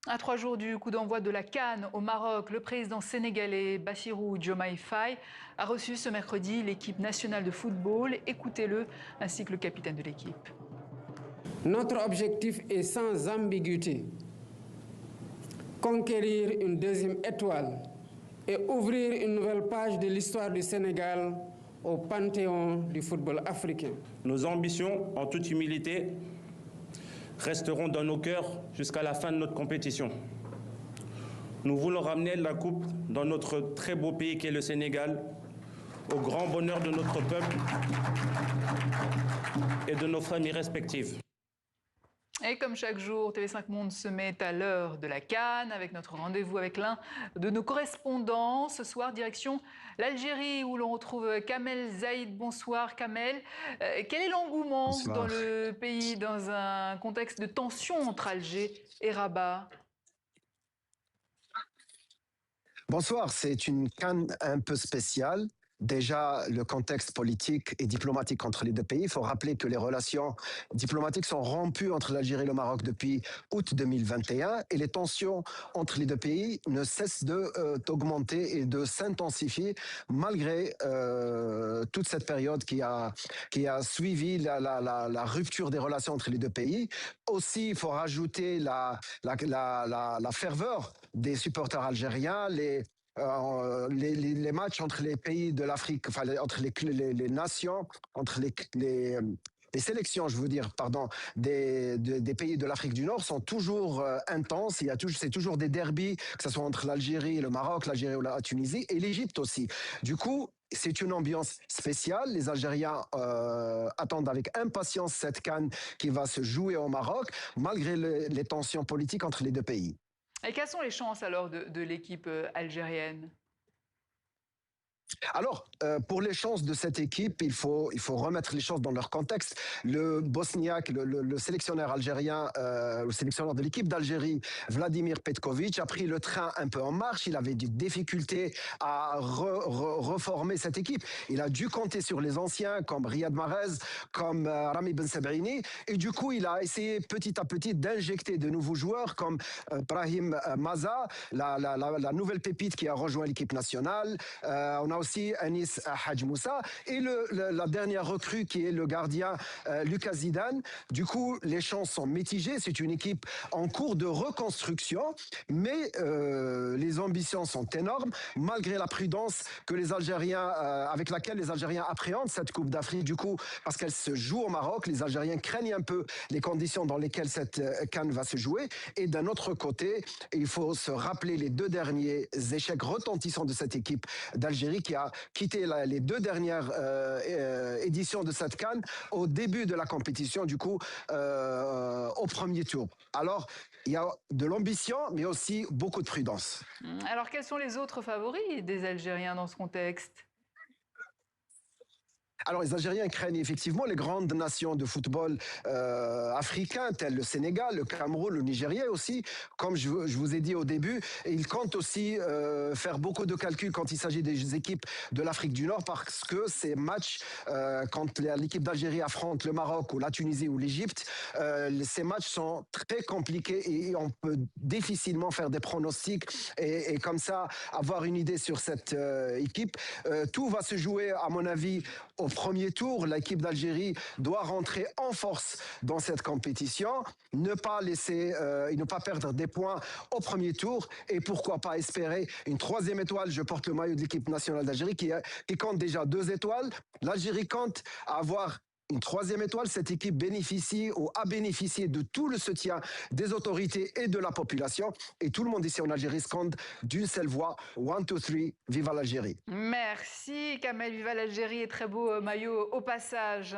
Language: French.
À 3 jours du coup d'envoi de la CAN au Maroc, le président sénégalais Bassirou Diomaye Faye a reçu ce mercredi l'équipe nationale de football. Écoutez-le, ainsi que le capitaine de l'équipe. Notre objectif est sans ambiguïté. Conquérir une deuxième étoile et ouvrir une nouvelle page de l'histoire du Sénégal au panthéon du football africain. Nos ambitions, en toute humilité, resteront dans nos cœurs jusqu'à la fin de notre compétition. Nous voulons ramener la coupe dans notre très beau pays qu'est le Sénégal, au grand bonheur de notre peuple et de nos familles respectives. Et comme chaque jour, TV5 Monde se met à l'heure de la CAN avec notre rendez-vous avec l'un de nos correspondants. Ce soir, direction l'Algérie où l'on retrouve Kamel Zaïd. Bonsoir Kamel. Quel est l'engouement dans le pays dans un contexte de tension entre Alger et Rabat? Bonsoir, c'est une CAN un peu spéciale. Déjà, le contexte politique et diplomatique entre les deux pays. Il faut rappeler que les relations diplomatiques sont rompues entre l'Algérie et le Maroc depuis août 2021 et les tensions entre les deux pays ne cessent d'augmenter et de s'intensifier malgré toute cette période qui a suivi la rupture des relations entre les deux pays. Aussi, il faut rajouter la ferveur des supporters algériens, les matchs entre les pays de l'Afrique, enfin entre les nations, entre les sélections, je veux dire, pardon, des pays de l'Afrique du Nord sont toujours intenses. C'est toujours des derbies, que ce soit entre l'Algérie et le Maroc, l'Algérie ou la Tunisie, et l'Égypte aussi. Du coup, c'est une ambiance spéciale. Les Algériens attendent avec impatience cette CAN qui va se jouer au Maroc, malgré les tensions politiques entre les deux pays. Et quelles sont les chances alors de l'équipe algérienne? Alors, pour les chances de cette équipe, il faut remettre les choses dans leur contexte. Le Bosniaque, le sélectionneur algérien, le sélectionneur de l'équipe d'Algérie, Vladimir Petkovic, a pris le train un peu en marche. Il avait des difficultés à reformer cette équipe. Il a dû compter sur les anciens, comme Riyad Mahrez, comme Rami Ben Sabrini. Et du coup, il a essayé petit à petit d'injecter de nouveaux joueurs, comme Brahim Maza, la nouvelle pépite qui a rejoint l'équipe nationale. On a aussi Anis Hadj Moussa et la dernière recrue qui est le gardien Lucas Zidane. Du coup, les chances sont mitigées. C'est une équipe en cours de reconstruction, mais les ambitions sont énormes, malgré la prudence que les Algériens, avec laquelle les Algériens appréhendent cette Coupe d'Afrique. Du coup, parce qu'elle se joue au Maroc, les Algériens craignent un peu les conditions dans lesquelles cette CAN va se jouer. Et d'un autre côté, il faut se rappeler les deux derniers échecs retentissants de cette équipe d'Algérie qui a quitté les deux dernières éditions de cette CAN au début de la compétition, du coup, au premier tour. Alors, il y a de l'ambition, mais aussi beaucoup de prudence. Alors, quels sont les autres favoris des Algériens dans ce contexte? Alors, les Algériens craignent effectivement les grandes nations de football africains, telles le Sénégal, le Cameroun, le Nigeria aussi. Comme je vous ai dit au début, et ils comptent aussi faire beaucoup de calculs quand il s'agit des équipes de l'Afrique du Nord, parce que ces matchs, quand l'équipe d'Algérie affronte le Maroc ou la Tunisie ou l'Égypte, ces matchs sont très compliqués et on peut difficilement faire des pronostics et comme ça avoir une idée sur cette équipe. Tout va se jouer, à mon avis, au premier tour. L'équipe d'Algérie doit rentrer en force dans cette compétition, ne pas perdre des points au premier tour et pourquoi pas espérer une troisième étoile. Je porte le maillot de l'équipe nationale d'Algérie qui compte déjà 2 étoiles. L'Algérie compte avoir une troisième étoile. Cette équipe bénéficie ou a bénéficié de tout le soutien des autorités et de la population. Et tout le monde ici en Algérie scande d'une seule voix: 1, 2, 3, viva l'Algérie. Merci Kamel, viva l'Algérie et très beau maillot au passage.